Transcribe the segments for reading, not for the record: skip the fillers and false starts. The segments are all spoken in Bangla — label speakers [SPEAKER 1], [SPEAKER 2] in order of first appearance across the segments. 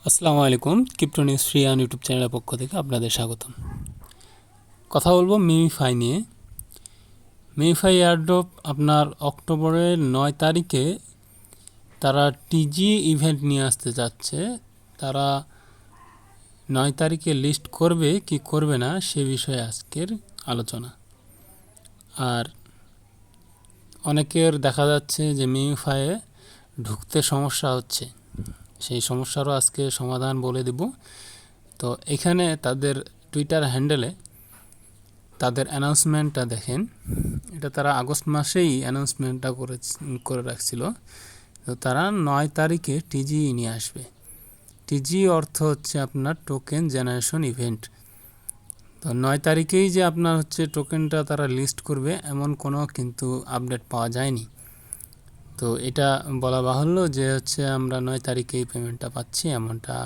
[SPEAKER 1] আসসালামু আলাইকুম, crypto news free on YouTube চ্যানেলের পক্ষ থেকে আপনাদের স্বাগতম। কথা বলবো মিমিফাই নিয়ে। মিমিফাই এয়ারড্রপ আপনার অক্টোবরের 9 তারিখে তারা টিজি ইভেন্ট নিয়ে আসতে যাচ্ছে। তারা 9 তারিখে লিস্ট করবে কি করবে না সে বিষয়ে আজকের আলোচনা। আর অনেকের দেখা যাচ্ছে যে মিমিফাইয়ে ঢুকতে সমস্যা হচ্ছে, সেই সমস্যারও আজকে সমাধান বলে দেব। তো এখানে তাদের টুইটার হ্যান্ডেলে তাদের অ্যানাউন্সমেন্টটা দেখেন। এটা তারা আগস্ট মাসেই অ্যানাউন্সমেন্টটা করে রাখছিল। তো তারা 9 তারিখে টিজি নিয়ে আসবে। টিজি অর্থ হচ্ছে আপনার টোকেন জেনারেশন ইভেন্ট। তো 9 তারিখেই যে আপনার হচ্ছে টোকেনটা তারা লিস্ট করবে এমন কোনো কিন্তু আপডেট পাওয়া যায়নি। তো এটা বলা বাহুল্য যে হচ্ছে আমরা 9 তারিখেই পেমেন্টটা পাচ্ছি এমনটা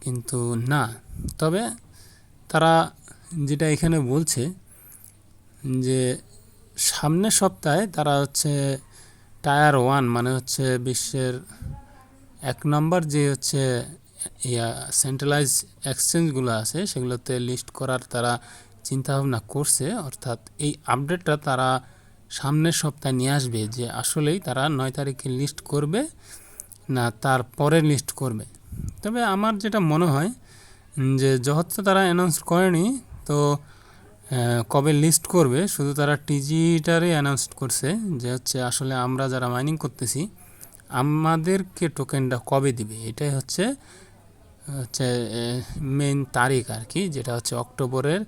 [SPEAKER 1] কিন্তু না। তবে তারা যেটা এখানে বলছে যে সামনের সপ্তাহে তারা হচ্ছে টায়ার 1 মানে হচ্ছে বিশ্বের 1 নম্বর যে হচ্ছে সেন্ট্রালাইজ এক্সচেঞ্জগুলো আছে সেগুলোতে লিস্ট করার তারা চিন্তাভাবনা করছে। অর্থাৎ এই আপডেটটা তারা সামনের সপ্তাহে নিয়ে আসবে যে আসলেই তারা 9 তারিখে লিস্ট করবে না তার পরে লিস্ট করবে। তবে আমার যেটা মনে হয় যে যেহেতু তারা অ্যানাউন্স করেনি, তো কবে লিস্ট করবে শুধু তারা টিজিটারই অ্যানাউন্স করছে যে হচ্ছে আসলে আমরা যারা মাইনিং করতেছি আমাদেরকে টোকেনটা কবে দিবে, এটাই হচ্ছে হচ্ছে মেন তারিখ আর কি, যেটা হচ্ছে অক্টোবরের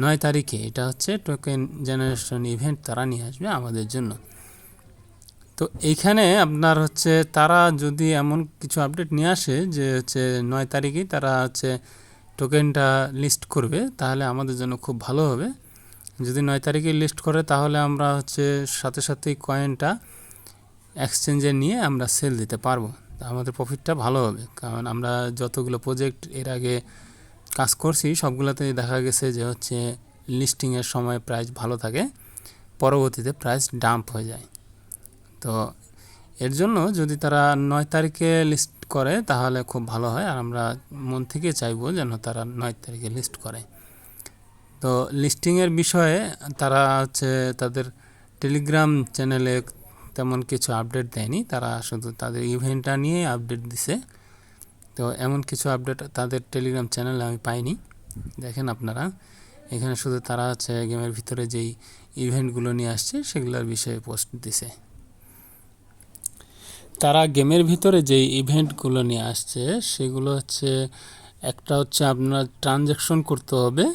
[SPEAKER 1] 9 তারিখে। এটা হচ্ছে টোকেন জেনারেশন ইভেন্ট তারা নিয়ে আসবে আমাদের জন্য। তো এইখানে আপনার হচ্ছে তারা যদি এমন কিছু আপডেট নিয়ে আসে যে হচ্ছে 9 তারিখেই তারা হচ্ছে টোকেনটা লিস্ট করবে তাহলে আমাদের জন্য খুব ভালো হবে। যদি 9 তারিখে লিস্ট করে তাহলে আমরা হচ্ছে সাথে সাথেই কয়েনটা এক্সচেঞ্জে নিয়ে আমরা সেল দিতে পারবো। আমাদের প্রফিটটা ভালো হবে, কারণ আমরা যতগুলো প্রজেক্ট এর আগে কাজ করছি সবগুলোতেই দেখা গেছে যে হচ্ছে লিস্টিংয়ের সময় প্রাইস ভালো থাকে, পরবর্তীতে প্রাইস ডাম্প হয়ে যায়। তো এর জন্য যদি তারা 9 তারিখে লিস্ট করে তাহলে খুব ভালো হয়, আর আমরা মন থেকে চাইবো যেন তারা 9 তারিখে লিস্ট করে। তো লিস্টিংয়ের বিষয়ে তারা হচ্ছে তাদের টেলিগ্রাম চ্যানেলে তেমন কিছু আপডেট দেয়নি, তারা শুধু তাদের ইভেন্টটা নিয়ে আপডেট দিছে। তো এমন কিছু আপডেট তাদের টেলিগ্রাম চ্যানেলে আমি পাইনি। দেখেন আপনারা এখানে শুধু তারা হচ্ছে গেমের ভিতরে যেই ইভেন্টগুলো নিয়ে আসছে সেগুলোর বিষয়ে পোস্ট দিছে। তারা গেমের ভিতরে যেই ইভেন্টগুলো নিয়ে আসছে সেগুলো হচ্ছে একটা হচ্ছে আপনার ট্রানজ্যাকশন করতে হবে,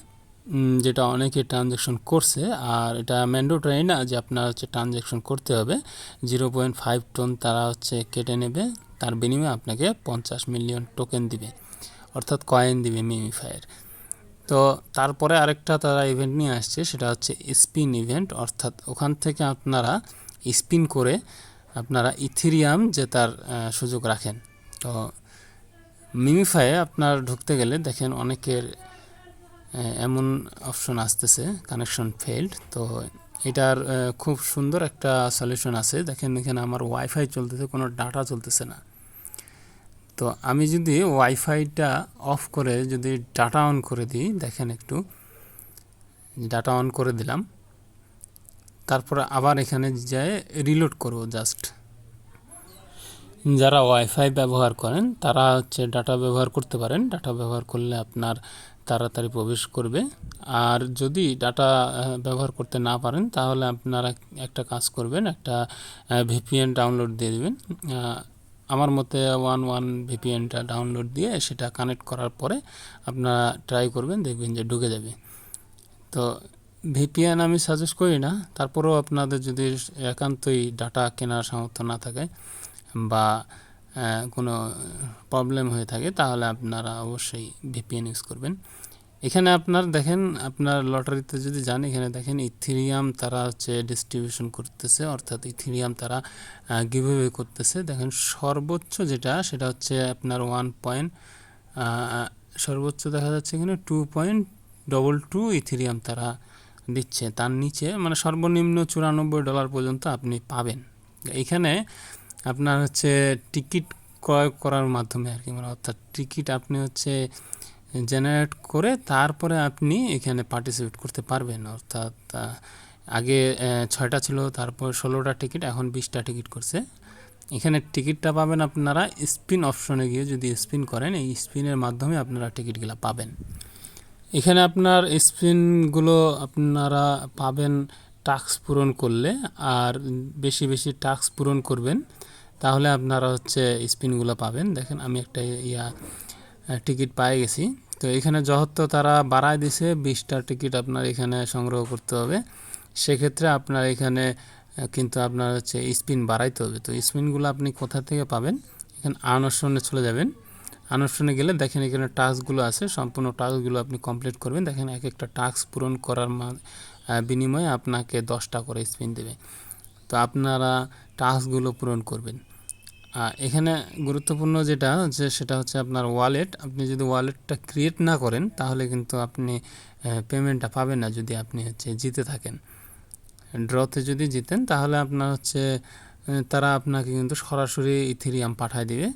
[SPEAKER 1] যেটা অনেকে ট্রানজ্যাকশন করছে, আর এটা ম্যান্ডেটরি না যে আপনার হচ্ছে ট্রানজ্যাকশন করতে হবে। 0.5 টন তারা হচ্ছে কেটে নেবে, তার বিনিময়ে আপনাকে 50 মিলিয়ন টোকেন দিবে, অর্থাৎ কয়েন দিবে মিমিফাইয়ের। তো তারপরে আরেকটা তারা ইভেন্ট নিয়ে আসছে, সেটা হচ্ছে স্পিন ইভেন্ট, অর্থাৎ ওখান থেকে আপনারা স্পিন করে আপনারা ইথেরিয়াম জেতার সুযোগ রাখেন। তো মিমিফাইয়ে আপনার ঢুকতে গেলে দেখেন অনেকের এমন অপশন আসতেছে কানেকশন ফেইল্ড। তো এটার খুব সুন্দর একটা সলিউশন আছে। দেখেন এখানে আমার ওয়াইফাই চলতেছে, কোনো ডাটা চলতেছে না। তো আমি যদি ওয়াইফাইটা অফ করে যদি ডাটা অন করে দিই, দেখেন একটু ডাটা অন করে দিলাম, তারপরে আবার এখানে যায় রিলোড করব জাস্ট। যারা ওয়াইফাই ব্যবহার করেন তারা হচ্ছে ডাটা ব্যবহার করতে পারেন, ডাটা ব্যবহার করলে আপনার তাড়াতাড়ি প্রবেশ করবে। আর যদি ডাটা ব্যবহার করতে না পারেন তাহলে আপনারা একটা কাজ করবেন, একটা ভিপিএন ডাউনলোড দিয়ে দেবেন। আমার মতে 1 ভিপিএনটা ডাউনলোড দিয়ে সেটা কানেক্ট করার পরে আপনারা ট্রাই করবেন, দেখবেন যে ঢুকে যাবে। তো ভিপিএন আমি সাজেস্ট করি না, তারপরেও আপনাদের যদি একান্তই ডাটা কেনার সামর্থ্য না থাকে বা কোনো প্রবলেম হয়ে থাকে তাহলে আপনারা অবশ্যই ভিপিএন ইউজ করবেন। এখানে আপনার দেখেন আপনার লটারিতে যদি যান, এখানে দেখেন ইথেরিয়াম তারা হচ্ছে ডিস্ট্রিবিউশন করতেছে, অর্থাৎ ইথেরিয়াম তারা গিভঅ্যাওয়ে করতেছে। দেখেন সর্বোচ্চ যেটা সেটা হচ্ছে আপনার 1 সর্বোচ্চ দেখা যাচ্ছে এখানে 2.22 ইথেরিয়াম তারা দিচ্ছে, তার নিচে মানে সর্বনিম্ন $94 পর্যন্ত আপনি পাবেন। এখানে আপনার হচ্ছে টিকিট ক্রয় করার মাধ্যমে আর কি, মানে অর্থাৎ টিকিট আপনি হচ্ছে জেনারেট করে তারপরে আপনি এখানে পার্টিসিপেট করতে পারবেন। অর্থাৎ আগে 6টা ছিল, তারপর 16টা টিকিট, এখন 20টা টিকিট করছে। এখানে টিকিটটা পাবেন আপনারা স্পিন অপশনে গিয়ে, যদি স্পিন করেন এই স্পিনের মাধ্যমে আপনারা টিকিটগুলো পাবেন। এখানে আপনার স্পিনগুলো আপনারা পাবেন টাস্ক পূরণ করলে, আর বেশি বেশি টাস্ক পূরণ করবেন তাহলে আপনারা হচ্ছে স্পিনগুলো পাবেন। দেখেন আমি একটা টিকিট পেয়ে গেছি। তো এখানে যেহেতু তারা বাড়ায় দিছে 20টা টিকিট আপনার এখানে সংগ্রহ করতে হবে, সেক্ষেত্রে আপনার এখানে কিন্তু আপনার হচ্ছে স্পিন বাড়াইতে হবে। তো স্পিনগুলো আপনি কোথা থেকে পাবেন, এখানে আনঅপশনে চলে যাবেন। আনঅপশনে গেলে দেখেন এখানে টাস্কগুলো আছে, সম্পূর্ণ টাস্কগুলো আপনি কমপ্লিট করবেন। দেখেন এক একটা টাস্ক পূরণ করার বিনিময়ে আপনাকে 10টা করে স্পিন দেবে। তো আপনারা টাস্কগুলো পূরণ করবেন। এখানে গুরুত্বপূর্ণ যেটা হচ্ছে সেটা হচ্ছে আপনার ওয়ালেট। আপনি যদি ওয়ালেটটা ক্রিয়েট না করেন তাহলে কিন্তু আপনি পেমেন্টটা পাবেন না। যদি আপনি হচ্ছে জিতে থাকেন, ড্রতে যদি জিতেন তাহলে আপনার হচ্ছে তারা আপনাকে কিন্তু সরাসরি ইথেরিয়াম পাঠিয়ে দেবে।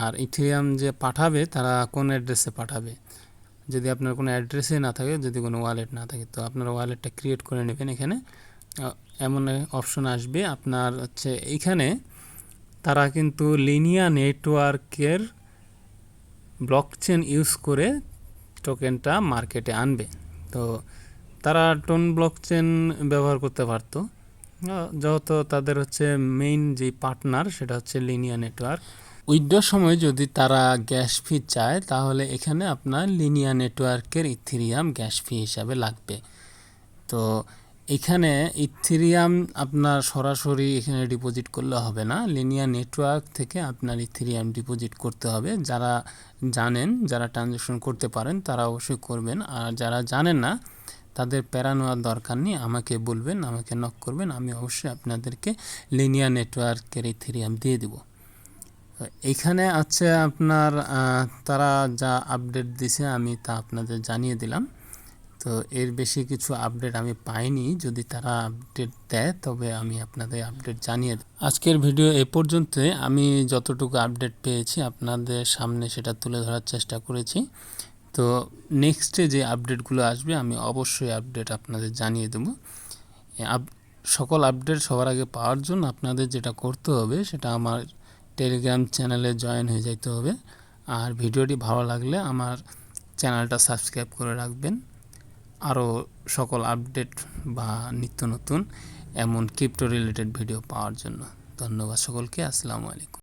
[SPEAKER 1] আর ইথেরিয়াম যে পাঠাবে তারা কোন অ্যাড্রেসে পাঠাবে, যদি আপনার কোনো অ্যাড্রেসে না থাকে, যদি কোনো ওয়ালেট না থাকে, তো আপনার ওয়ালেটটা ক্রিয়েট করে নেবেন। এখানে এমন অপশন আসবে আপনার হচ্ছে এইখানে তারা কিন্তু লিনিয়া নেটওয়ার্কের ব্লকচেন ইউজ করে টোকেনটা মার্কেটে আনবে। তো তারা টোন ব্লকচেন ব্যবহার করতে পারতো, যেহেতু তাদের হচ্ছে মেইন যে পার্টনার সেটা হচ্ছে লিনিয়া নেটওয়ার্ক। উইথড্রর সময় যদি তারা গ্যাস ফি চায় তাহলে এখানে আপনার লিনিয়া নেটওয়ার্কের ইথেরিয়াম গ্যাস ফি হিসাবে লাগবে। তো এখানে ইথেরিয়াম আপনার সরাসরি এখানে ডিপোজিট করলে হবে না, লিনিয়া নেটওয়ার্ক থেকে আপনার ইথেরিয়াম ডিপোজিট করতে হবে। যারা জানেন, যারা ট্রানজ্যাকশন করতে পারেন তারা অবশ্যই করবেন, আর যারা জানেন না তাদের প্যারা নেওয়ার দরকার নেই, আমাকে বলবেন, আমাকে নক করবেন, আমি অবশ্যই আপনাদেরকে লিনিয়া নেটওয়ার্কের ইথেরিয়াম দিয়ে দেব। এইখানে আছে আপনার তারা যা আপডেট দিছে আমি তা আপনাদের জানিয়ে দিলাম। তো এর বেশি কিছু আপডেট আমি পাইনি, যদি তারা আপডেট দেয় তবে আমি আপনাদের আপডেট জানিয়ে দেব। আজকের ভিডিও এ পর্যন্তই। আমি যতটুকু আপডেট পেয়েছি আপনাদের সামনে সেটা তুলে ধরার চেষ্টা করেছি। তো নেক্সটে যে আপডেটগুলো আসবে আমি অবশ্যই আপডেট আপনাদের জানিয়ে দেব। সকল আপডেট সবার আগে পাওয়ার জন্য আপনাদের যেটা করতে হবে সেটা আমার টেলিগ্রাম চ্যানেলে জয়েন হয়ে যেতে হবে। আর ভিডিওটি ভালো লাগলে আমার চ্যানেলটা সাবস্ক্রাইব করে রাখবেন আরও সকল আপডেট বা নিত্য নতুন এমন ক্রিপ্টো রিলেটেড ভিডিও পাওয়ার জন্য। ধন্যবাদ সকলকে। আসসালামু আলাইকুম।